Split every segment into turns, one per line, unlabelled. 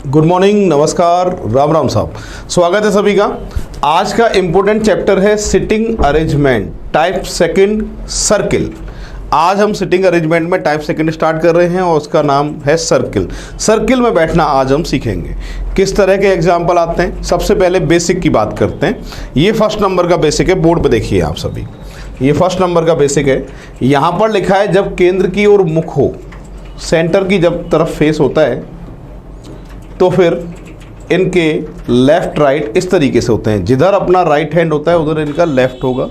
Good morning, नमस्कार, राम राम साहब। स्वागत है सभी का। आज का इम्पोर्टेंट चैप्टर है sitting arrangement type second circle. आज हम सिटिंग अरेंजमेंट में टाइप सेकंड स्टार्ट कर रहे हैं और उसका नाम है सर्किल। सर्किल में बैठना आज हम सीखेंगे। किस तरह के एग्जाम्पल आते हैं, सबसे पहले बेसिक की बात करते हैं। ये फर्स्ट नंबर का बेसिक है, बोर्ड पे देखिए आप सभी। ये फर्स्ट नंबर का बेसिक है। यहाँ पर लिखा है जब केंद्र की ओर मुख हो, सेंटर की जब तरफ फेस होता है तो फिर इनके लेफ़्ट राइट इस तरीके से होते हैं। जिधर अपना राइट हैंड होता है उधर इनका लेफ़्ट होगा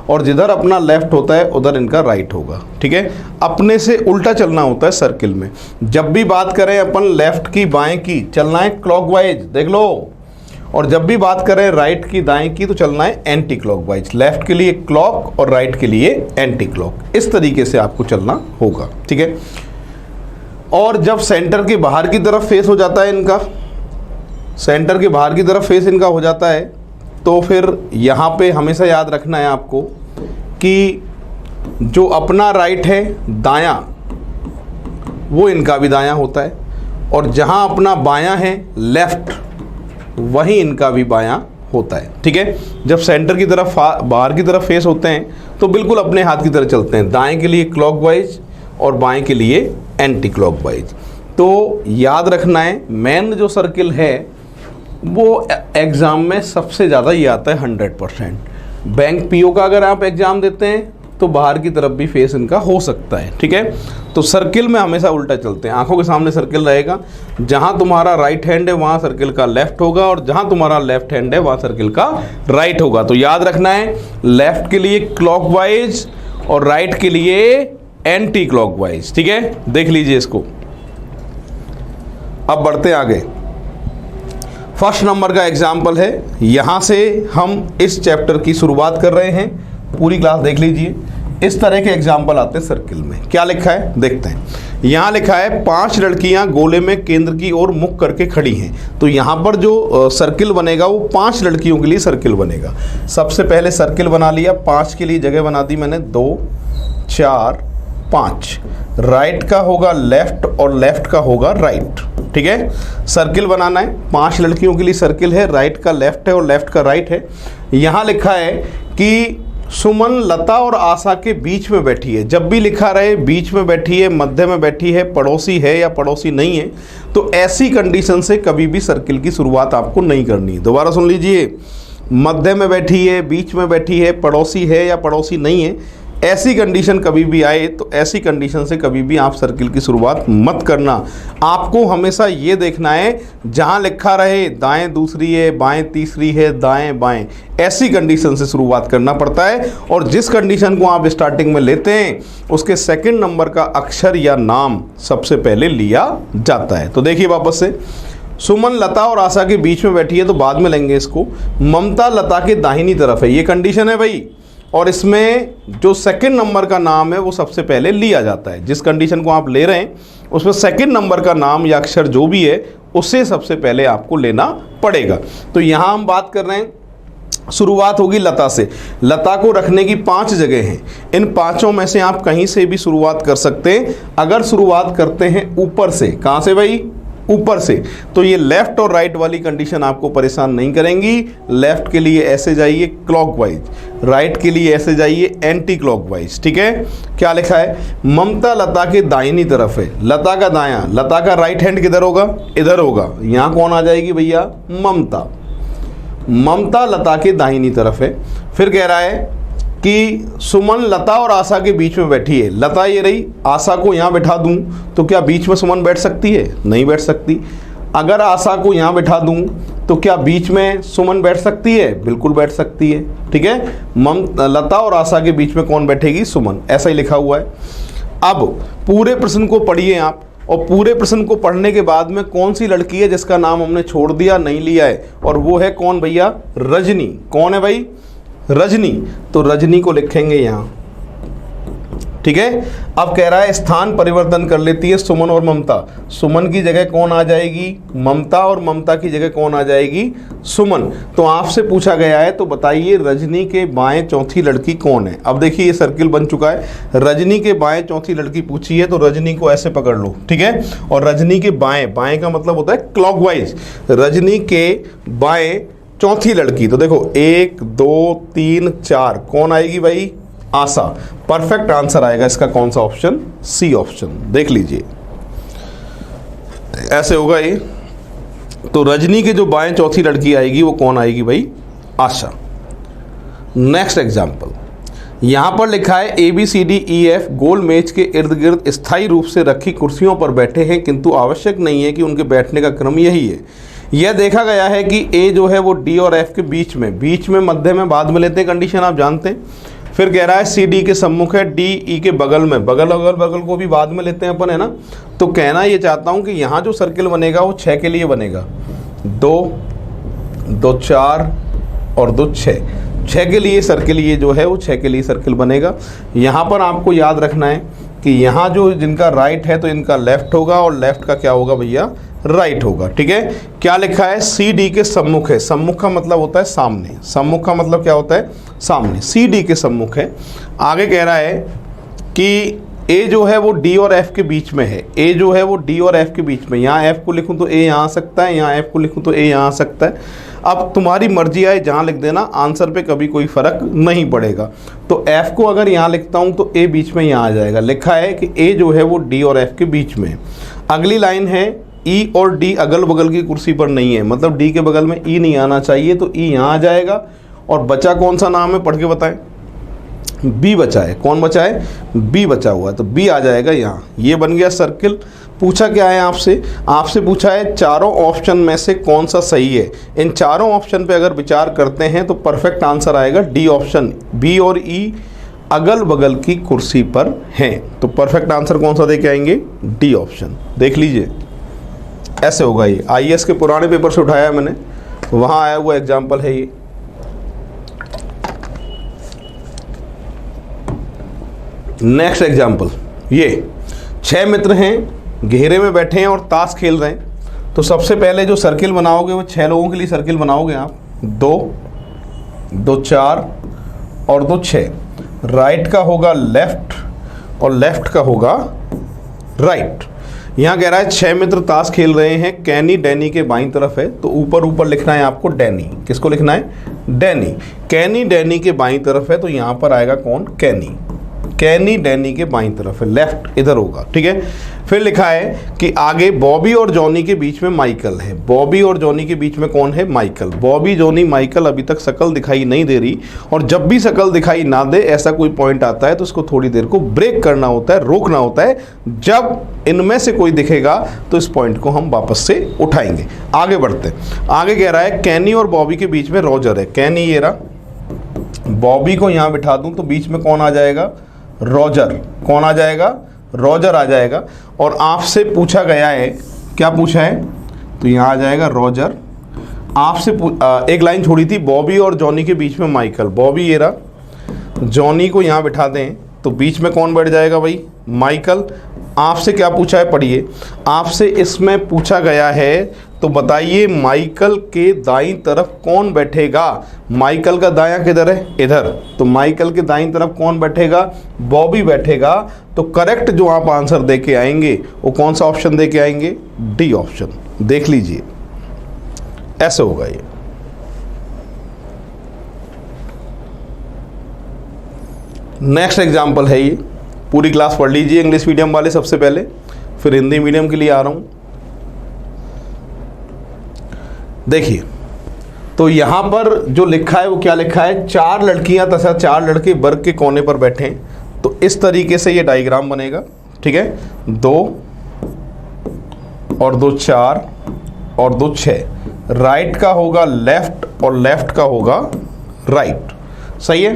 और जिधर अपना लेफ़्ट होता है उधर इनका राइट होगा। ठीक है, अपने से उल्टा चलना होता है सर्किल में। जब भी बात करें अपन लेफ़्ट की बाएं की, चलना है क्लॉकवाइज, देख लो। और जब भी बात करें राइट की दाएं की तो चलना है एंटी क्लॉकवाइज। लेफ़्ट के लिए क्लॉक और राइट के लिए एंटी क्लॉक। इस तरीके से आपको चलना होगा। ठीक है, और जब सेंटर के बाहर की तरफ फेस हो जाता है इनका, सेंटर के बाहर की तरफ फेस इनका हो जाता है तो फिर यहाँ पे हमेशा याद रखना है आपको कि जो अपना राइट है दायां वो इनका भी दायां होता है और जहाँ अपना बायां है लेफ़्ट वहीं इनका भी बायां होता है। ठीक है, जब सेंटर की तरफ बाहर की तरफ फेस होते हैं तो बिल्कुल अपने हाथ की तरह चलते हैं, दाएं के लिए क्लॉकवाइज और बाएं के लिए एंटी क्लॉकवाइज। तो याद रखना है मेन जो सर्किल है वो एग्ज़ाम में सबसे ज़्यादा ये आता है 100%। बैंक पीओ का अगर आप एग्ज़ाम देते हैं तो बाहर की तरफ भी फेस इनका हो सकता है। ठीक है, तो सर्किल में हमेशा उल्टा चलते हैं। आंखों के सामने सर्किल रहेगा, जहां तुम्हारा राइट हैंड है वहां सर्किल का लेफ्ट होगा और जहां तुम्हारा लेफ्ट हैंड है वहां सर्किल का राइट होगा। तो याद रखना है लेफ्ट के लिए क्लॉकवाइज और राइट के लिए एंटी क्लॉकवाइज। ठीक है, देख लीजिए इसको। अब बढ़ते आगे। फर्स्ट नंबर का एग्जाम्पल है, यहां से हम इस चैप्टर की शुरुआत कर रहे हैं। पूरी क्लास देख लीजिए। इस तरह के एग्जाम्पल आते हैं सर्किल में। क्या लिखा है देखते हैं। यहां लिखा है 5 लड़कियां गोले में केंद्र की ओर मुख करके खड़ी हैं। तो यहां पर जो सर्किल बनेगा वो 5 लड़कियों के लिए सर्किल बनेगा। सबसे पहले सर्किल बना लिया, 5 के लिए जगह बना दी मैंने, 2 4 5। राइट का होगा लेफ्ट और लेफ्ट का होगा राइट। ठीक है, सर्किल बनाना है, 5 लड़कियों के लिए सर्किल है, राइट का लेफ्ट है और लेफ्ट का राइट है। यहाँ लिखा है कि सुमन लता और आशा के बीच में बैठी है। जब भी लिखा रहे बीच में बैठी है, मध्य में बैठी है, पड़ोसी है या पड़ोसी नहीं है, तो ऐसी कंडीशन से कभी भी सर्किल की शुरुआत आपको नहीं करनी है। दोबारा सुन लीजिए, मध्य में बैठी है, बीच में बैठी है, पड़ोसी है या पड़ोसी नहीं है, ऐसी कंडीशन कभी भी आए तो ऐसी कंडीशन से कभी भी आप सर्किल की शुरुआत मत करना। आपको हमेशा ये देखना है जहाँ लिखा रहे दाएं दूसरी है, बाएं तीसरी है, दाएं बाएं, ऐसी कंडीशन से शुरुआत करना पड़ता है। और जिस कंडीशन को आप स्टार्टिंग में लेते हैं उसके सेकंड नंबर का अक्षर या नाम सबसे पहले लिया जाता है। तो देखिए वापस से, सुमन लता और आशा के बीच में बैठी है तो बाद में लेंगे इसको। ममता लता के दाहिनी तरफ है, ये कंडीशन है भाई। और इसमें जो सेकंड नंबर का नाम है वो सबसे पहले लिया जाता है। जिस कंडीशन को आप ले रहे हैं उसमें सेकंड नंबर का नाम या अक्षर जो भी है उसे सबसे पहले आपको लेना पड़ेगा। तो यहाँ हम बात कर रहे हैं, शुरुआत होगी लता से। लता को रखने की 5 जगह हैं। इन 5 में से आप कहीं से भी शुरुआत कर सकते हैं। अगर शुरुआत करते हैं ऊपर से, कहाँ से भाई? ऊपर से, तो ये लेफ्ट और राइट वाली कंडीशन आपको परेशान नहीं करेंगी। लेफ्ट के लिए ऐसे जाइए क्लॉकवाइज, राइट के लिए ऐसे जाइए एंटी क्लॉकवाइज। ठीक है, क्या लिखा है? ममता लता के दाहिनी तरफ है, लता का दायां, लता का राइट हैंड किधर होगा? इधर होगा। यहाँ कौन आ जाएगी भैया? ममता। ममता लता के दाहिनी तरफ है। फिर कह रहा है कि सुमन लता और आशा के बीच में बैठी है। लता ये रही, आशा को यहाँ बैठा दूं तो क्या बीच में सुमन बैठ सकती है? नहीं बैठ सकती। अगर आशा को यहाँ बैठा दूं तो क्या बीच में सुमन बैठ सकती है? बिल्कुल बैठ सकती है। ठीक है, लता और आशा के बीच में कौन बैठेगी? सुमन। ऐसा ही लिखा हुआ है। अब पूरे प्रश्न को पढ़िए आप, और पूरे प्रश्न को पढ़ने के बाद में कौन सी लड़की है जिसका नाम हमने छोड़ दिया, नहीं लिया है, और वो है कौन भैया? रजनी। कौन है भाई? रजनी। तो रजनी को लिखेंगे यहाँ। ठीक है। अब कह रहा है स्थान परिवर्तन कर लेती है सुमन और ममता। सुमन की जगह कौन आ जाएगी? ममता, और ममता की जगह कौन आ जाएगी? सुमन। तो आपसे पूछा गया है, तो बताइए रजनी के बाएं चौथी लड़की कौन है। अब देखिए ये सर्किल बन चुका है, रजनी के बाएं चौथी लड़की पूछी है, तो रजनी को ऐसे पकड़ लो, ठीक है। और रजनी के बाएं, बाएं का मतलब होता है क्लॉकवाइज, रजनी के बाएं चौथी लड़की, तो देखो 1 2 3 4 कौन आएगी भाई? आशा। परफेक्ट आंसर आएगा इसका कौन सा ऑप्शन? C option. देख लीजिए ऐसे होगा ये। तो रजनी के जो बाएं चौथी लड़की आएगी वो कौन आएगी भाई? आशा। नेक्स्ट एग्जांपल, यहां पर लिखा है ABCDEF गोल मेज के इर्द गिर्द स्थायी रूप से रखी कुर्सियों पर बैठे हैं, किंतु आवश्यक नहीं है कि उनके बैठने का क्रम यही है। यह देखा गया है कि A जो है वो D और F के बीच में मध्य में, बाद में लेते हैं कंडीशन, आप जानते हैं। फिर कह रहा है C D के सम्मुख है, D E के बगल में, बगल को भी बाद में लेते हैं अपन, है ना। तो कहना ये चाहता हूँ कि यहाँ जो सर्किल बनेगा वो 6 के लिए बनेगा, 2 2 4 और 2 6, 6 के लिए सर्किल, ये जो है वो 6 के लिए सर्किल बनेगा। यहाँ पर आपको याद रखना है कि यहाँ जो जिनका राइट है तो इनका लेफ्ट होगा, और लेफ्ट का क्या होगा भैया? राइट होगा, ठीक है। क्या लिखा है? सी डी के सम्मुख है। सम्मुख का मतलब होता है सामने, सम्मुख का मतलब क्या होता है? सामने। सी डी के सम्मुख है। आगे कह रहा है कि ए जो है वो डी और एफ के बीच में है, ए जो है वो डी और एफ के बीच में, यहाँ एफ को लिखूँ तो ए यहाँ आ सकता है, यहाँ एफ को लिखूँ तो ए यहाँ आ सकता है। अब तुम्हारी मर्जी आए जहाँ लिख देना, आंसर पे कभी कोई फ़र्क नहीं पड़ेगा। तो एफ को अगर यहाँ लिखता हूँ तो ए बीच में यहाँ आ जाएगा। लिखा है कि ए जो है वो डी और एफ के बीच में। अगली लाइन है ई और डी अगल बगल की कुर्सी पर नहीं है, मतलब डी के बगल में ई नहीं आना चाहिए, तो ई यहाँ आ जाएगा। और बचा कौन सा नाम है, पढ़ के बताएं। बी बचा है। कौन बचा है? बी बचा हुआ है, तो बी आ जाएगा यहाँ। ये बन गया सर्किल। पूछा क्या है आपसे? आपसे पूछा है चारों ऑप्शन में से कौन सा सही है। इन चारों ऑप्शन पे अगर विचार करते हैं तो परफेक्ट आंसर आएगा डी ऑप्शन। बी और ई अगल बगल की कुर्सी पर हैं, तो परफेक्ट आंसर कौन सा दे के आएंगे? D option. देख लीजिए ऐसे होगा ये। IAS के पुराने पेपर से उठाया है मैंने, वहाँ आया हुआ एग्जाम्पल है ये। नेक्स्ट एग्जाम्पल, ये 6 मित्र हैं, घेरे में बैठे हैं और ताश खेल रहे हैं। तो सबसे पहले जो सर्किल बनाओगे वो 6 लोगों के लिए सर्किल बनाओगे आप। 2 2 4 और 2 6। राइट का होगा लेफ्ट और लेफ्ट का होगा राइट। यहाँ कह रहा है 6 मित्र ताश खेल रहे हैं, कैनी डैनी के बाईं तरफ है, तो ऊपर लिखना है आपको डैनी। किसको लिखना है? डैनी। कैनी डैनी के बाईं तरफ है, तो यहाँ पर आएगा कौन? कैनी। कैनी डैनी के बाईं तरफ है, लेफ्ट इधर होगा, ठीक है। फिर लिखा है कि आगे बॉबी और जॉनी के बीच में माइकल है। बॉबी और जॉनी के बीच में कौन है? माइकल। बॉबी जॉनी माइकल अभी तक शक्ल दिखाई नहीं दे रही, और जब भी शक्ल दिखाई ना दे ऐसा कोई पॉइंट आता है तो उसको थोड़ी देर को ब्रेक करना होता है, रोकना होता है। जब इनमें से कोई दिखेगा तो इस पॉइंट को हम वापस से उठाएंगे। आगे बढ़ते हैं। आगे कह रहा है कैनी और बॉबी के बीच में रॉजर है। कैनी ये रहा, बॉबी को यहाँ बिठा दूँ तो बीच में कौन आ जाएगा? रॉजर। कौन आ जाएगा? रॉजर आ जाएगा। और आपसे पूछा गया है, क्या पूछा है? तो यहाँ आ जाएगा रॉजर। आपसे एक लाइन छोड़ी थी, बॉबी और जॉनी के बीच में माइकल। बॉबी ये रहा, जॉनी को यहाँ बिठा दें तो बीच में कौन बैठ जाएगा भाई? माइकल। आपसे क्या पूछा है, पढ़िए। आपसे इसमें पूछा गया है, तो बताइए माइकल के दाईं तरफ कौन बैठेगा? माइकल का दायां किधर है? इधर। तो माइकल के दाईं तरफ कौन बैठेगा? बॉबी बैठेगा। तो करेक्ट जो आप आंसर दे के आएंगे वो कौन सा ऑप्शन दे के आएंगे? D option. देख लीजिए ऐसे होगा ये। नेक्स्ट एग्जाम्पल है ये। पूरी क्लास पढ़ लीजिए इंग्लिश मीडियम वाले सबसे पहले, फिर हिंदी मीडियम के लिए आ रहा हूँ। देखिए, तो यहाँ पर जो लिखा है वो क्या लिखा है? 4 लड़कियाँ तथा 4 लड़के वर्ग के कोने पर बैठे हैं। तो इस तरीके से ये डायग्राम बनेगा, ठीक है। 2 और 2 4 और 2 6। राइट का होगा लेफ्ट और लेफ्ट का होगा राइट। सही है।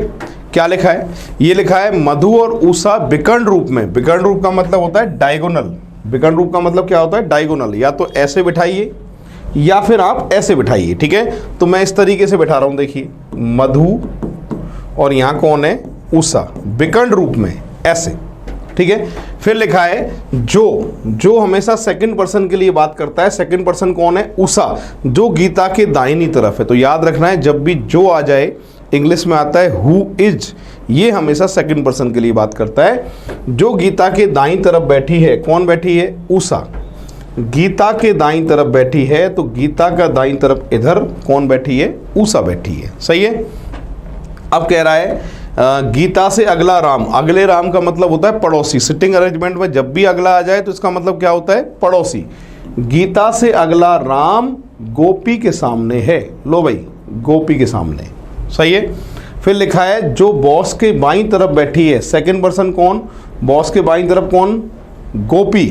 क्या लिखा है? ये लिखा है मधु और उषा विकर्ण रूप में। विकर्ण रूप का मतलब होता है डायगोनल। विकर्ण रूप का मतलब क्या होता है? डायगोनल। या तो ऐसे बिठाइए या फिर आप ऐसे बिठाइए, ठीक है। तो मैं इस तरीके से बिठा रहा हूं, देखिए मधु और यहाँ कौन है? उषा, विकर्ण रूप में ऐसे, ठीक है। फिर लिखा है जो हमेशा सेकंड पर्सन के लिए बात करता है। सेकंड पर्सन कौन है? उषा, जो गीता के दाहिनी तरफ है। तो याद रखना है, जब भी जो आ जाए इंग्लिश में आता है हु इज, ये हमेशा सेकंड पर्सन के लिए बात करता है। जो गीता के दाईं तरफ बैठी है, कौन बैठी है? उषा। गीता के दाईं तरफ बैठी है, तो गीता का दाईं तरफ इधर कौन बैठी है? उषा बैठी है। सही है। अब कह रहा है गीता से अगला राम। अगले राम का मतलब होता है पड़ोसी। सिटिंग अरेंजमेंट में जब भी अगला आ जाए तो इसका मतलब क्या होता है? पड़ोसी। गीता से अगला राम गोपी के सामने है। लो भाई, गोपी के सामने। सही है। फिर लिखा है जो बॉस के बाईं तरफ बैठी है। सेकंड पर्सन कौन? बॉस के बाईं तरफ कौन? गोपी।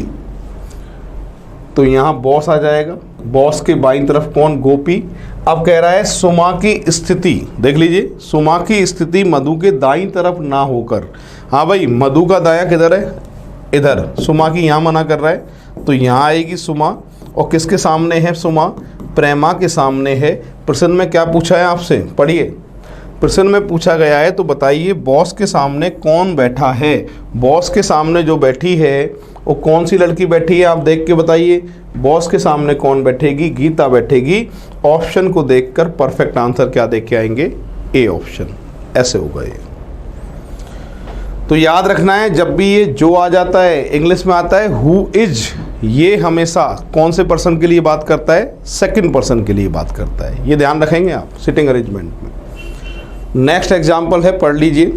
तो यहां बॉस आ जाएगा। बॉस के बाईं तरफ कौन? गोपी। अब कह रहा है सुमा की स्थिति, देख लीजिए, सुमा की स्थिति मधु के दाईं तरफ ना होकर। हाँ भाई, मधु का दाया किधर है? इधर। सुमा की यहाँ मना कर रहा है, तो यहाँ आएगी सुमा। और किसके सामने है सुमा? प्रेमा के सामने है। प्रश्न में क्या पूछा है आपसे? पढ़िए। प्रश्न में पूछा गया है, तो बताइए बॉस के सामने कौन बैठा है? बॉस के सामने जो बैठी है वो कौन सी लड़की बैठी है? आप देख के बताइए। बॉस के सामने कौन बैठेगी? गीता बैठेगी। ऑप्शन को देखकर परफेक्ट आंसर क्या देख के आएंगे? A option. ऐसे होगा ये। तो याद रखना है, जब भी ये जो आ जाता है इंग्लिश में आता है हु इज, ये हमेशा कौन से पर्सन के लिए बात करता है? सेकंड पर्सन के लिए बात करता है। ये ध्यान रखेंगे आप सिटिंग अरेंजमेंट में। नेक्स्ट एग्जाम्पल है, पढ़ लीजिए।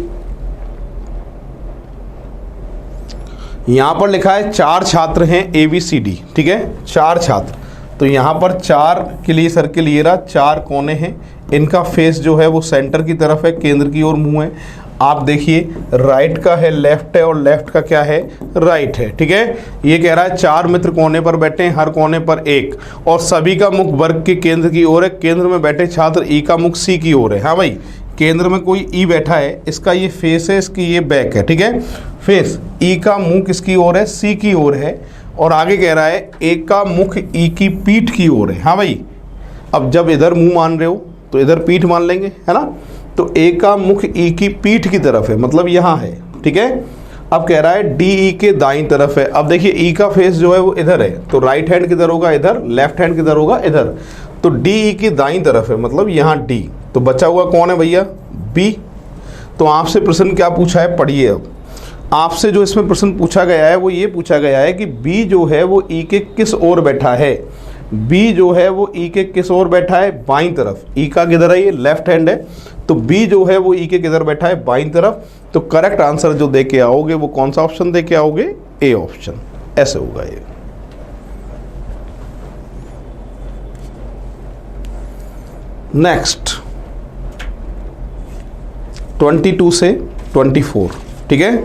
यहां पर लिखा है 4 छात्र हैं ABCD, ठीक है, 4 छात्र। तो यहां पर 4 के लिए सर्किल ये रहा, 4 कोने हैं। इनका फेस जो है वो सेंटर की तरफ है, केंद्र की ओर मुंह है। आप देखिए, राइट का है लेफ्ट है, और लेफ्ट का क्या है? राइट है, ठीक है। ये कह रहा है 4 मित्र कोने पर बैठे हैं, हर कोने पर एक, और सभी का मुख वर्ग के केंद्र की ओर है। केंद्र में बैठे छात्र ई का मुख सी की ओर है। हाँ भाई, केंद्र में कोई ई बैठा है, इसका ये फेस है, इसकी ये बैक है, ठीक है। फेस ई का मुंह किसकी ओर है? सी की ओर है। और आगे कह रहा है ए का मुख ई की पीठ की ओर है। हाँ भाई, अब जब इधर मुंह मान रहे हो तो इधर पीठ मान लेंगे, है ना। तो ए का मुख ई की पीठ की तरफ है, मतलब यहाँ है, ठीक है। अब कह रहा है डी ई के दाईं तरफ है। अब देखिए ई का फेस जो है वो इधर है, तो राइट हैंड किधर होगा? इधर। लेफ्ट हैंड किधर होगा? इधर। तो डी ई की दाईं तरफ है, मतलब यहाँ डी। तो बचा हुआ कौन है भैया? बी। तो आपसे प्रश्न क्या पूछा है? पढ़िए। अब आपसे जो इसमें प्रश्न पूछा गया है वो ये पूछा गया है कि बी जो है वो ई के किस ओर बैठा है? बी जो है वो ई के किस ओर बैठा है? बाईं तरफ। ई का किधर है? ये लेफ्ट हैंड है। तो बी जो है वो ई के किधर बैठा है? बाईं तरफ। तो करेक्ट आंसर जो दे के आओगे वो कौन सा ऑप्शन दे के आओगे? A option. ऐसे होगा ये। नेक्स्ट 22 से 24, ठीक है,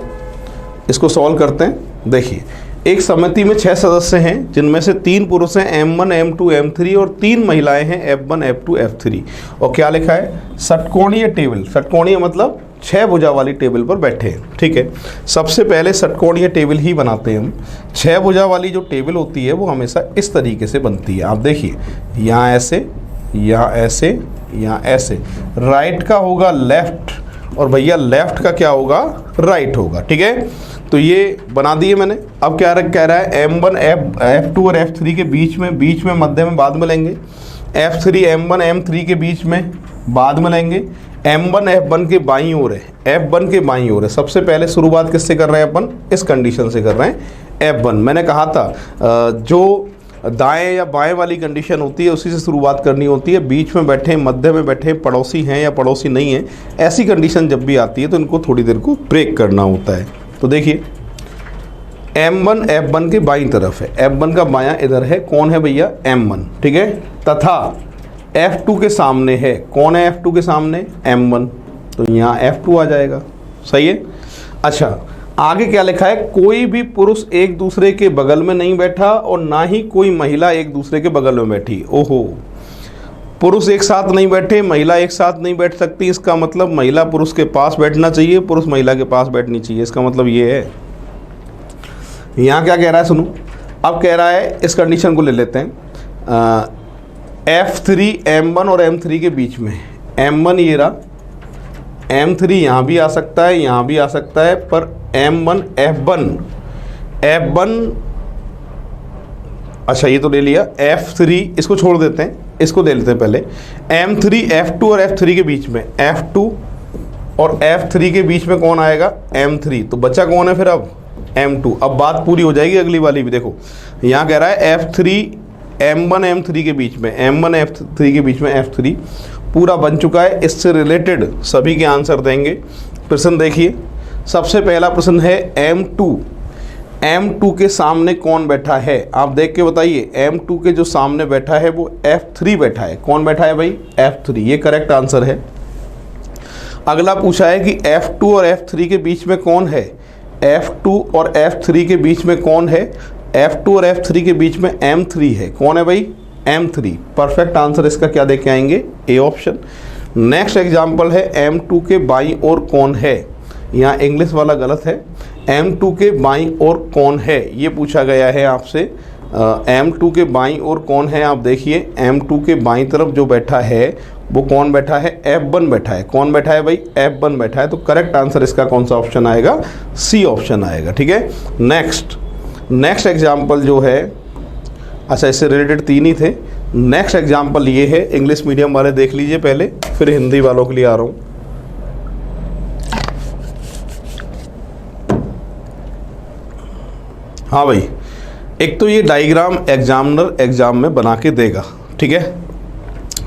इसको सॉल्व करते हैं। देखिए, एक समिति में 6 सदस्य हैं, जिनमें से 3 पुरुष हैं M1, M2, M3, और 3 महिलाएं हैं F1, F2, F3। और क्या लिखा है? षटकोणीय टेबल। षटकोणीय मतलब 6 भुजा वाली टेबल पर बैठे हैं, ठीक है। सबसे पहले षटकोणीय टेबल ही बनाते हैं हम। 6 भुजा वाली जो टेबल होती है वो हमेशा इस तरीके से बनती है। आप देखिए, यहाँ ऐसे, यहाँ ऐसे, यहाँ ऐसे। राइट का होगा लेफ्ट, और भैया लेफ्ट का क्या होगा? राइट होगा, ठीक है। तो ये बना दिए मैंने। अब क्या कह रहा है? M1, F2 और F3 के बीच में मध्य में बाद में लेंगे। F3 M1, M3 के बीच में बाद में लेंगे। M1 F1 के बाईं ओर है, F1 के बाईं ओर है। सबसे पहले शुरुआत किससे कर रहे हैं अपन? इस कंडीशन से कर रहे हैं, F1। मैंने कहा था जो दाएं या बाएं वाली कंडीशन होती है उसी से शुरुआत करनी होती है। बीच में बैठे, मध्य में बैठे, पड़ोसी हैं या पड़ोसी नहीं है, ऐसी कंडीशन जब भी आती है तो इनको थोड़ी देर को ब्रेक करना होता है। तो देखिए, M1 F1 के बाईं तरफ है, F1 का बायां इधर है, कौन है भैया? M1, ठीक है। तथा F2 के सामने है, कौन है F2 के सामने? M1। तो यहाँ F2 आ जाएगा, सही है। अच्छा, आगे क्या लिखा है? कोई भी पुरुष एक दूसरे के बगल में नहीं बैठा और ना ही कोई महिला एक दूसरे के बगल में बैठी। ओहो, पुरुष एक साथ नहीं बैठे, महिला एक साथ नहीं बैठ सकती। इसका मतलब महिला पुरुष के पास बैठना चाहिए, पुरुष महिला के पास बैठनी चाहिए। इसका मतलब ये है। यहाँ क्या कह रहा है? सुनो, अब कह रहा है, इस कंडीशन को ले लेते हैं। F3 M1 और M3 के बीच में, M1 ये रहा, M3 यहाँ भी आ सकता है, यहाँ भी आ सकता है, पर M1 F1 अच्छा ये तो ले लिया। F3 इसको छोड़ देते हैं, इसको ले लेते हैं पहले। M3 F2 और F3 के बीच में, F2 और F3 के बीच में कौन आएगा? M3। तो बच्चा कौन है फिर अब? M2। अब बात पूरी हो जाएगी अगली वाली भी। देखो यहाँ कह रहा है F3 M1 M3 के बीच में, M1 F3 के बीच में F3 पूरा बन चुका है। इससे रिलेटेड सभी के आंसर देंगे। प्रश्न देखिए, सबसे पहला प्रश्न है M2 के सामने कौन बैठा है? आप देख के बताइए। M2 के जो सामने बैठा है वो F3 बैठा है। कौन बैठा है भाई? F3। ये करेक्ट आंसर है। अगला पूछा है कि F2 और F3 के बीच में कौन है? F2 और F3 के बीच में कौन है? F2 और F3 के बीच में M3 है। कौन है भाई? M3। परफेक्ट आंसर इसका क्या दे के आएंगे? A option. नेक्स्ट एग्जाम्पल है M2 के बाईं ओर कौन है? यहाँ इंग्लिश वाला गलत है। M2 के बाईं ओर कौन है, ये पूछा गया है आपसे। M2 के बाईं ओर कौन है? आप देखिए M2 के बाईं तरफ जो बैठा है वो कौन बैठा है? F1 बैठा है। कौन बैठा है भाई? F1 बैठा है। तो करेक्ट आंसर इसका कौन सा ऑप्शन आएगा? सी ऑप्शन आएगा। ठीक है। नेक्स्ट एग्जाम्पल जो है, अच्छा इससे रिलेटेड 3 ही थे। नेक्स्ट एग्जाम्पल ये है, इंग्लिश मीडियम वाले देख लीजिए पहले, फिर हिंदी वालों के लिए आ रहा हूँ। हाँ भाई, एक तो ये डायग्राम एग्जामिनर एग्जाम में बना के देगा। ठीक है।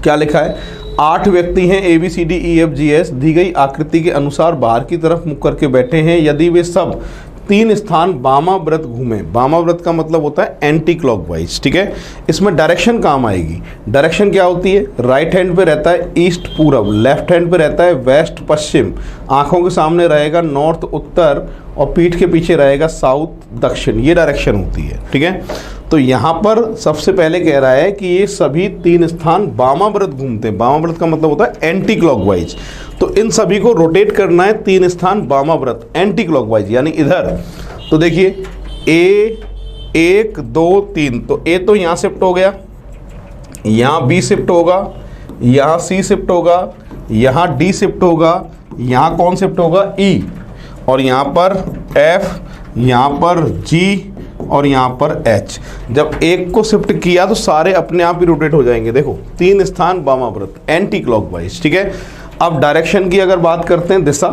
क्या लिखा है? 8 व्यक्ति हैं ABCDEFGH दी गई आकृति के अनुसार बाहर की तरफ मुख करके बैठे हैं। यदि वे सब 3 स्थान वामाव्रत घूमे, वामाव्रत का मतलब होता है एंटी क्लॉकवाइज। ठीक है। इसमें डायरेक्शन काम आएगी। डायरेक्शन क्या होती है? राइट हैंड पे रहता है ईस्ट पूरब, लेफ्ट हैंड पे रहता है वेस्ट पश्चिम, आंखों के सामने रहेगा नॉर्थ उत्तर और पीठ के पीछे रहेगा साउथ दक्षिण। ये डायरेक्शन होती है। ठीक है। तो यहाँ पर सबसे पहले कह रहा है कि ये सभी 3 स्थान वामाव्रत घूमते हैं। वामाव्रत का मतलब होता है एंटी क्लॉकवाइज। तो इन सभी को रोटेट करना है 3 स्थान वामाव्रत एंटी क्लॉकवाइज, यानी इधर। तो देखिए A 1 2 3, तो A तो यहाँ शिफ्ट हो गया, यहाँ B शिफ्ट होगा, यहाँ C शिफ्ट होगा, यहाँ D शिफ्ट होगा, यहाँ कौन शिफ्ट होगा? E, और यहाँ पर F, यहाँ पर G और यहाँ पर H। जब एक को शिफ्ट किया तो सारे अपने आप ही रोटेट हो जाएंगे। देखो 3 स्थान वामाव्रत एंटी क्लॉकवाइज। ठीक है। अब डायरेक्शन की अगर बात करते हैं, दिशा,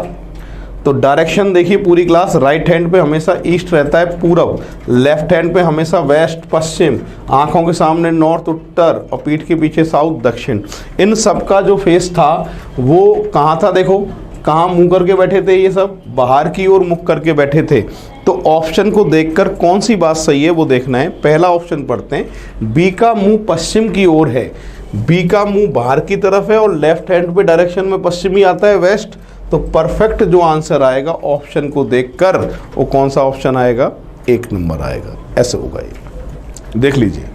तो डायरेक्शन देखिए पूरी क्लास, राइट हैंड पे हमेशा ईस्ट रहता है पूरब, लेफ्ट हैंड पे हमेशा वेस्ट पश्चिम, आंखों के सामने नॉर्थ उत्तर और पीठ के पीछे साउथ दक्षिण। इन सब का जो फेस था वो कहाँ था? देखो कहाँ मुंह करके बैठे थे? ये सब बाहर की ओर मुख करके बैठे थे। तो ऑप्शन को देखकर कौन सी बात सही है वो देखना है। पहला ऑप्शन पढ़ते हैं, बी का मुंह पश्चिम की ओर है। बी का मुंह बाहर की तरफ है और लेफ्ट हैंड पे डायरेक्शन में पश्चिमी आता है वेस्ट। तो परफेक्ट जो आंसर आएगा ऑप्शन को देखकर वो कौन सा ऑप्शन आएगा? 1 नंबर आएगा। ऐसे होगा ये, देख लीजिए।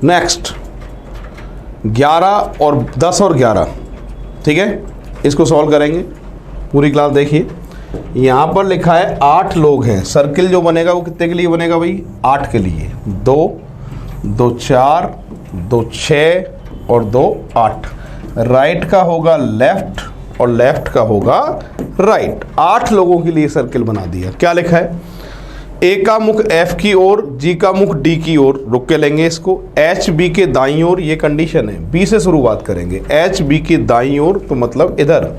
नेक्स्ट 11 और 10 और 11। ठीक है, इसको सॉल्व करेंगे। पूरी क्लास देखिए। यहाँ पर लिखा है 8 लोग हैं। सर्किल जो बनेगा वो कितने के लिए बनेगा भाई? 8 के लिए। 2 2 4 2 6 और 2 8। राइट का होगा लेफ्ट और लेफ्ट का होगा राइट। 8 लोगों के लिए सर्किल बना दिया। क्या लिखा है? ए का मुख F की ओर, G का मुख D की ओर। रुक के लेंगे इसको। H B के दाईं ओर, ये कंडीशन है। B से शुरुआत करेंगे। H B के दाईं ओर तो मतलब इधर।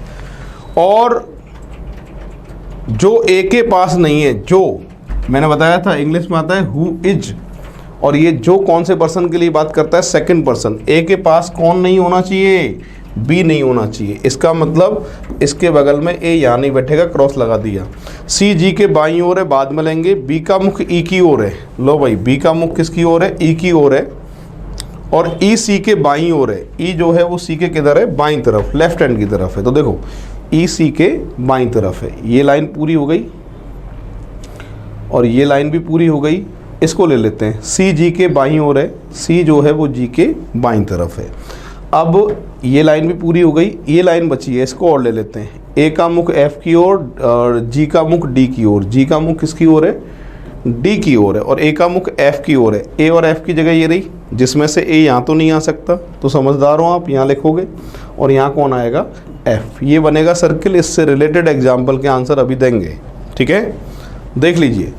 और जो A के पास नहीं है, जो मैंने बताया था इंग्लिश में आता है हु इज, और ये जो कौन से पर्सन के लिए बात करता है? Second person. A के पास कौन नहीं होना चाहिए? B नहीं होना चाहिए। इसका मतलब इसके बगल में A यहाँ नहीं बैठेगा, क्रॉस लगा दिया। C G के बाईं ओर है, बाद में लेंगे। B का मुख E की ओर है। लो भाई, B का मुख किसकी ओर है? E की ओर है। और E C के बाईं ओर है। E जो है वो C के किधर है? बाईं तरफ, लेफ्ट हैंड की तरफ है। तो देखो E C के बाईं तरफ है। ये लाइन पूरी हो गई और ये लाइन भी पूरी हो गई। इसको ले लेते हैं। C G के बाईं ओर है। C जो है वो G के बाईं तरफ है। अब ये लाइन भी पूरी हो गई, ये लाइन बची है, इसको और ले लेते हैं। A का मुख F की ओर और G का मुख D की ओर। G का मुख किसकी ओर है? D की ओर है। और A का मुख F की ओर है। A और F की जगह ये रही, जिसमें से ए यहाँ तो नहीं आ सकता, तो समझदार हो आप, यहाँ लिखोगे और यहाँ कौन आएगा, एफ। ये बनेगा सर्किल। इससे रिलेटेड एग्जाम्पल के आंसर अभी देंगे, ठीक है। देख लीजिए,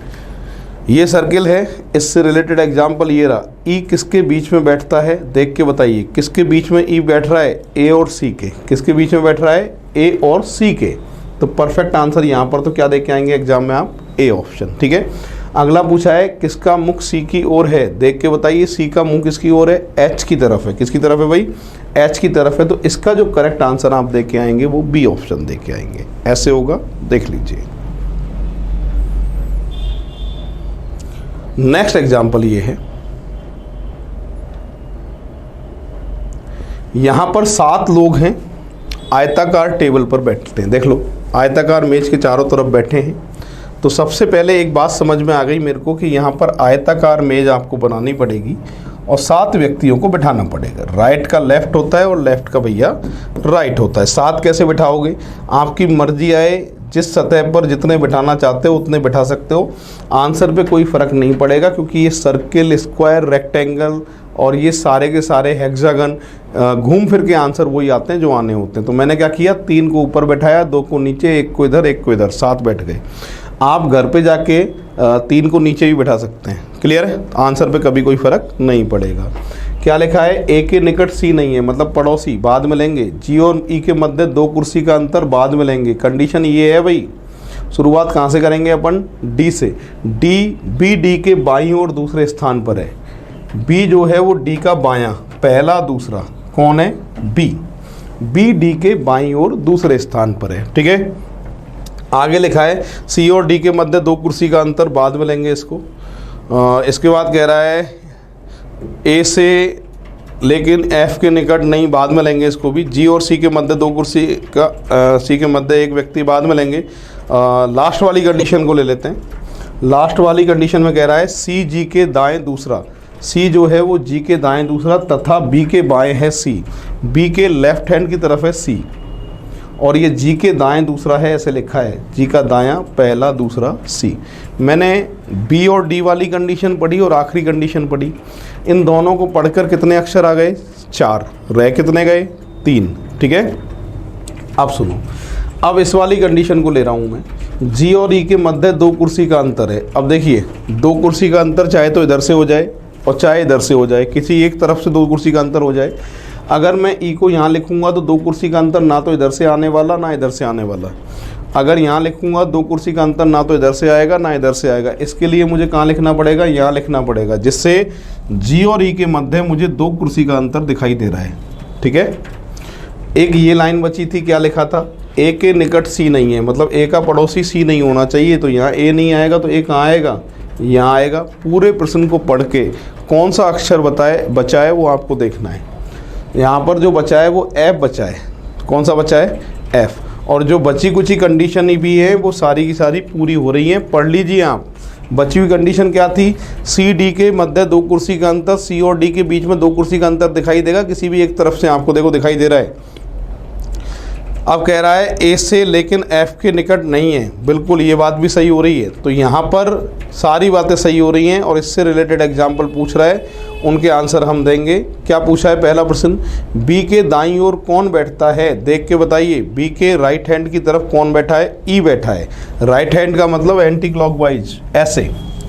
ये सर्किल है, इससे रिलेटेड एग्जाम्पल ये रहा। ई किसके बीच में बैठता है, देख के बताइए किसके बीच में ई बैठ रहा है, ए और सी के। किसके बीच में बैठ रहा है, ए और सी के। तो परफेक्ट आंसर यहाँ पर तो क्या दे के आएंगे एग्जाम में आप, ए ऑप्शन, ठीक है। अगला पूछा है किसका मुख सी की ओर है, देख के बताइए सी का मुंह किसकी ओर है, एच की तरफ है। किसकी तरफ है भाई, एच की तरफ है। तो इसका जो करेक्ट आंसर आप देख के आएंगे वो बी ऑप्शन देख के आएंगे, ऐसे होगा, देख लीजिए। नेक्स्ट एग्जाम्पल ये है, यहां पर 7 लोग हैं, आयताकार टेबल पर बैठते हैं। देख लो, आयताकार मेज के चारों तरफ बैठे हैं। तो सबसे पहले एक बात समझ में आ गई मेरे को कि यहाँ पर आयताकार मेज आपको बनानी पड़ेगी और 7 व्यक्तियों को बिठाना पड़ेगा। राइट का लेफ्ट होता है और लेफ्ट का भैया राइट होता है। 7 कैसे बिठाओगे, आपकी मर्जी आए, जिस सतह पर जितने बिठाना चाहते हो उतने बिठा सकते हो। आंसर पे कोई फ़र्क नहीं पड़ेगा क्योंकि ये सर्किल, स्क्वायर, रेक्टेंगल और ये सारे के सारे हेक्सागन घूम फिर के आंसर वही आते हैं जो आने होते हैं। तो मैंने क्या किया, 3 को ऊपर बैठाया, 2 को नीचे, 1 को इधर, 1 को इधर, 7 बैठ गए। आप घर पे जाके 3 को नीचे भी बैठा सकते हैं। क्लियर है, आंसर पे कभी कोई फ़र्क नहीं पड़ेगा। क्या लिखा है, ए के निकट सी नहीं है, मतलब पड़ोसी, बाद में लेंगे। जी और ई के मध्य 2 कुर्सी का अंतर, बाद में लेंगे। कंडीशन ये है भाई, शुरुआत कहाँ से करेंगे अपन, डी से। डी, बी डी के बाईं ओर दूसरे स्थान पर है। बी जो है वो डी का बायां, पहला दूसरा, कौन है, बी। बी डी के बाईं ओर दूसरे स्थान पर है, ठीक है। आगे लिखा है सी और डी के मध्य 2 कुर्सी का अंतर, बाद में लेंगे इसको। इसके बाद कह रहा है ए से लेकिन एफ के निकट नहीं, बाद में लेंगे इसको भी। जी और सी के मध्य 2 कुर्सी का, सी के मध्य 1 व्यक्ति, बाद में लेंगे। लास्ट वाली कंडीशन को ले लेते हैं। लास्ट वाली कंडीशन में कह रहा है सी जी के दाएं दूसरा। सी जो है वो जी के दाएं दूसरा तथा बी के बाएं है सी। बी के लेफ्ट हैंड की तरफ है सी और ये जी के दाएं दूसरा है, ऐसे लिखा है, जी का दायां पहला दूसरा सी। मैंने बी और डी वाली कंडीशन पढ़ी और आखिरी कंडीशन पढ़ी। इन दोनों को पढ़कर कितने अक्षर आ गए, 4। रह कितने गए, 3, ठीक है। अब सुनो, अब इस वाली कंडीशन को ले रहा हूँ मैं। जी और ई के मध्य 2 कुर्सी का अंतर है। अब देखिए, 2 कुर्सी का अंतर चाहे तो इधर से हो जाए और चाहे इधर से हो जाए, किसी एक तरफ से 2 कुर्सी का अंतर हो जाए। अगर मैं ई को यहाँ लिखूंगा तो 2 कुर्सी का अंतर ना तो इधर से आने वाला ना इधर से आने वाला। अगर यहाँ लिखूंगा 2 कुर्सी का अंतर ना तो इधर से आएगा ना इधर से आएगा। इसके लिए मुझे कहाँ लिखना पड़ेगा, यहाँ लिखना पड़ेगा, जिससे जी और ई के मध्य मुझे 2 कुर्सी का अंतर दिखाई दे रहा है, ठीक है। एक ये लाइन बची थी, क्या लिखा था, ए के निकट सी नहीं है, मतलब ए का पड़ोसी सी नहीं होना चाहिए। तो यहाँ ए नहीं आएगा तो ए कहाँ आएगा, यहाँ आएगा। पूरे प्रश्न को पढ़ के कौन सा अक्षर बचा है वो आपको देखना है। यहाँ पर जो बचा है वो एफ बचा है। कौन सा बचा है, एफ। और जो बची कुची कंडीशन भी है वो सारी की सारी पूरी हो रही हैं, पढ़ लीजिए आप। बची हुई कंडीशन क्या थी, सी डी के मध्य 2 कुर्सी का अंतर, सी और डी के बीच में 2 कुर्सी का अंतर दिखाई देगा किसी भी एक तरफ से, आपको देखो दिखाई दे रहा है। अब कह रहा है ए से लेकिन एफ के निकट नहीं है, बिल्कुल ये बात भी सही हो रही है। तो यहाँ पर सारी बातें सही हो रही हैं और इससे रिलेटेड एग्जाम्पल पूछ रहा है, उनके आंसर हम देंगे। क्या पूछा है, पहला प्रश्न, बी के दाईं ओर कौन बैठता है, देख के बताइए। बी के राइट हैंड की तरफ कौन बैठा है, ई बैठा है। राइट हैंड का मतलब एंटी क्लॉकवाइज, ऐसे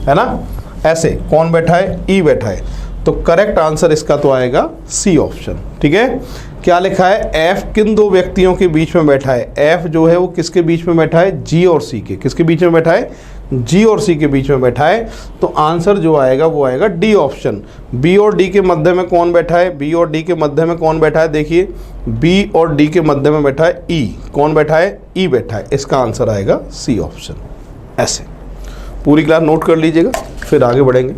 है ना, ऐसे। कौन बैठा है, ई बैठा है। तो करेक्ट आंसर इसका तो आएगा सी ऑप्शन, ठीक है। क्या लिखा है, एफ किन 2 व्यक्तियों के बीच में बैठा है। एफ जो है वो किसके बीच में बैठा है, जी और सी के। किसके बीच में बैठा है, जी और सी के बीच में बैठा है। तो आंसर जो आएगा वो आएगा डी ऑप्शन। बी और डी के मध्य में कौन बैठा है, बी और डी के मध्य में कौन बैठा है, देखिए बी और डी के मध्य में बैठा है ई। कौन बैठा है, ई बैठा है। इसका आंसर आएगा सी ऑप्शन। ऐसे पूरी क्लास नोट कर लीजिएगा, फिर आगे बढ़ेंगे।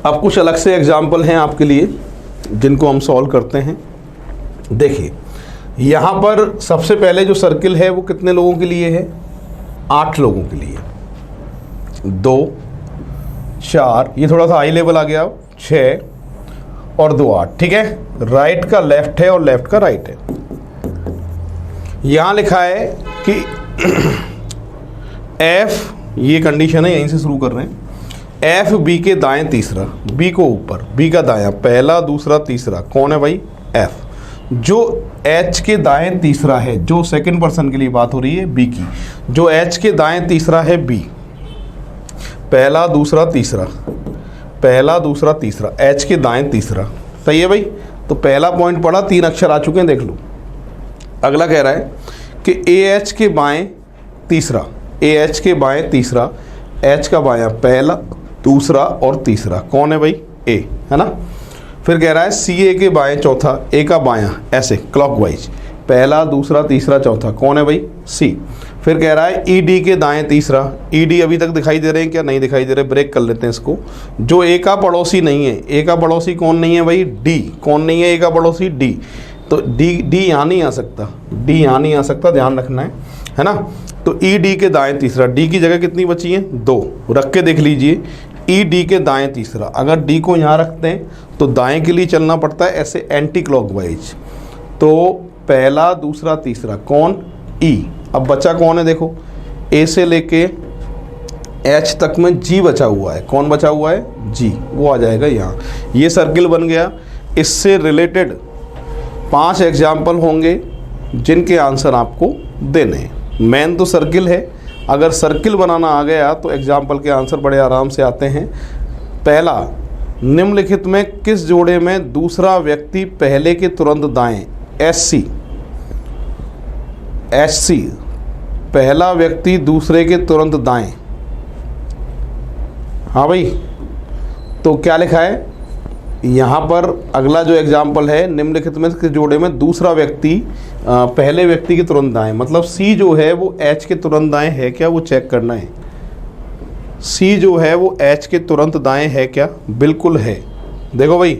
अब कुछ अलग से एग्जाम्पल हैं आपके लिए जिनको हम सॉल्व करते हैं। देखिए, यहाँ पर सबसे पहले जो सर्किल है वो कितने लोगों के लिए है, 8 लोगों के लिए। 2, 4, ये थोड़ा सा हाई लेवल आ गया, 6 और 2, 8, ठीक है। राइट का लेफ्ट है और लेफ्ट का राइट है। यहाँ लिखा है कि एफ ये कंडीशन है, यहीं से शुरू कर रहे हैं। एफ बी के दाएं तीसरा, बी को ऊपर, बी का दायां, पहला दूसरा तीसरा, कौन है भाई? एफ। जो एच के दाएं तीसरा है, जो सेकंड पर्सन के लिए बात हो रही है बी की, जो एच के दाएं तीसरा है बी, पहला दूसरा तीसरा, पहला दूसरा तीसरा, एच के दाएं तीसरा, सही है भाई। तो पहला पॉइंट पढ़ा, 3 अक्षर आ चुके हैं, देख लो। अगला कह रहा है कि ए एच के बाएं तीसरा, ए एच के बाएं तीसरा, एच का बायां पहला दूसरा और तीसरा, कौन है भाई? ए, है ना। फिर कह रहा है सी ए के बाएं चौथा, ए का बायां, ऐसे क्लॉकवाइज, पहला दूसरा तीसरा चौथा, कौन है भाई? सी। फिर कह रहा है ई डी के दाएं तीसरा, ई डी अभी तक दिखाई दे रहे हैं क्या? नहीं दिखाई दे रहे, ब्रेक कर लेते हैं इसको। जो ए का पड़ोसी नहीं है, ए का पड़ोसी कौन नहीं है भाई? डी। कौन नहीं है ए का पड़ोसी? डी। तो डी यहाँ नहीं आ सकता, डी यहाँ नहीं आ सकता, ध्यान रखना है ना। तो ई डी के दाएं तीसरा, डी की जगह कितनी बची है? 2, रख के देख लीजिए। ई डी के दाएं तीसरा, अगर डी को यहाँ रखते हैं तो दाएं के लिए चलना पड़ता है ऐसे एंटी क्लॉकवाइज। तो पहला दूसरा तीसरा, कौन? ई। अब बचा कौन है? देखो, ए से लेके एच तक में जी बचा हुआ है, कौन बचा हुआ है? जी, वो आ जाएगा यहाँ। ये सर्किल बन गया। इससे रिलेटेड 5 एग्जाम्पल होंगे जिनके आंसर आपको देने हैं। मेन तो सर्किल है, अगर सर्किल बनाना आ गया तो एग्जाम्पल के आंसर बड़े आराम से आते हैं। पहला, निम्नलिखित में किस जोड़े में दूसरा व्यक्ति पहले के तुरंत दाएं, एस सी, पहला व्यक्ति दूसरे के तुरंत दाएं, हाँ भाई। तो क्या लिखा है यहाँ पर? अगला जो एग्जाम्पल है, निम्नलिखित में किस जोड़े में दूसरा व्यक्ति पहले व्यक्ति के तुरंत दाएं, मतलब सी जो है वो एच के तुरंत दाएं है क्या, वो चेक करना है। सी जो है वो एच के तुरंत दाएं है क्या? बिल्कुल है। देखो भाई,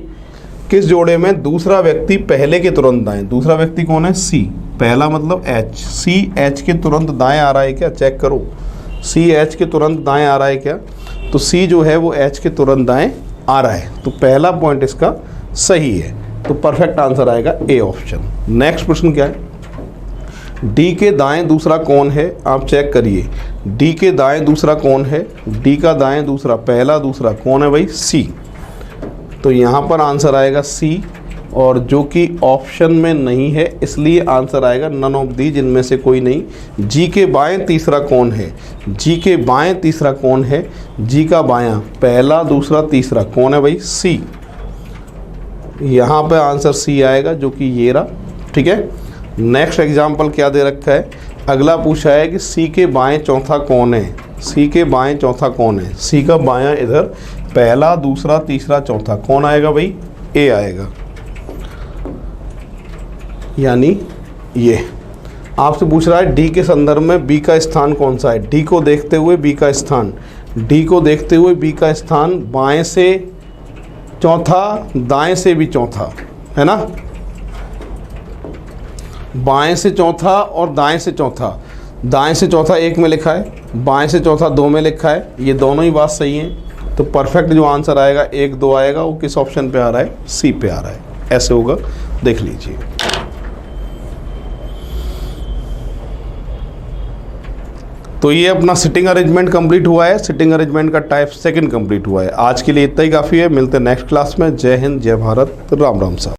किस जोड़े में दूसरा व्यक्ति पहले के तुरंत दाएं, दूसरा व्यक्ति कौन है? सी, पहला मतलब एच, सी एच के तुरंत दाएं आ रहा है क्या? चेक करो, सी एच के तुरंत दाएं आ रहा है क्या? तो सी जो है वो एच के तुरंत दाएं आ रहा है, तो पहला पॉइंट इसका सही है। तो परफेक्ट आंसर आएगा ए ऑप्शन। नेक्स्ट प्रश्न क्या है? डी के दाएं दूसरा कौन है? आप चेक करिए, डी के दाएं दूसरा कौन है? डी का दाएं दूसरा, पहला दूसरा, कौन है भाई? सी। तो यहाँ पर आंसर आएगा सी, और जो कि ऑप्शन में नहीं है इसलिए आंसर आएगा नन ऑफ दी, जिनमें से कोई नहीं। जी के बाएं तीसरा कौन है? जी के बाएं तीसरा कौन है? जी का बायां, पहला दूसरा तीसरा, कौन है भाई? सी। यहाँ पे आंसर सी आएगा, जो कि ये रहा, ठीक है। नेक्स्ट एग्जाम्पल क्या दे रखा है? अगला पूछा है कि सी के बाएं चौथा कौन है? सी के बाएं चौथा कौन है? सी का बायां इधर, पहला दूसरा तीसरा चौथा, कौन आएगा भाई? ए आएगा, यानी ये। आपसे पूछ रहा है डी के संदर्भ में बी का स्थान कौन सा है? डी को देखते हुए बी का स्थान, डी को देखते हुए बी का स्थान बाएं से चौथा, दाएं से भी चौथा, है ना। बाएं से चौथा और दाएं से चौथा, दाएं से चौथा 1 में लिखा है, बाएं से चौथा 2 में लिखा है, ये दोनों ही बात सही है। तो परफेक्ट जो आंसर आएगा 1, 2 आएगा, वो किस ऑप्शन पे आ रहा है? सी पे आ रहा है। ऐसे होगा, देख लीजिए। तो ये अपना सिटिंग अरेंजमेंट कंप्लीट हुआ है, सिटिंग अरेंजमेंट का टाइप 2 कंप्लीट हुआ है। आज के लिए इतना ही काफ़ी है, मिलते हैं नेक्स्ट क्लास में। जय हिंद, जय भारत, राम राम साहब।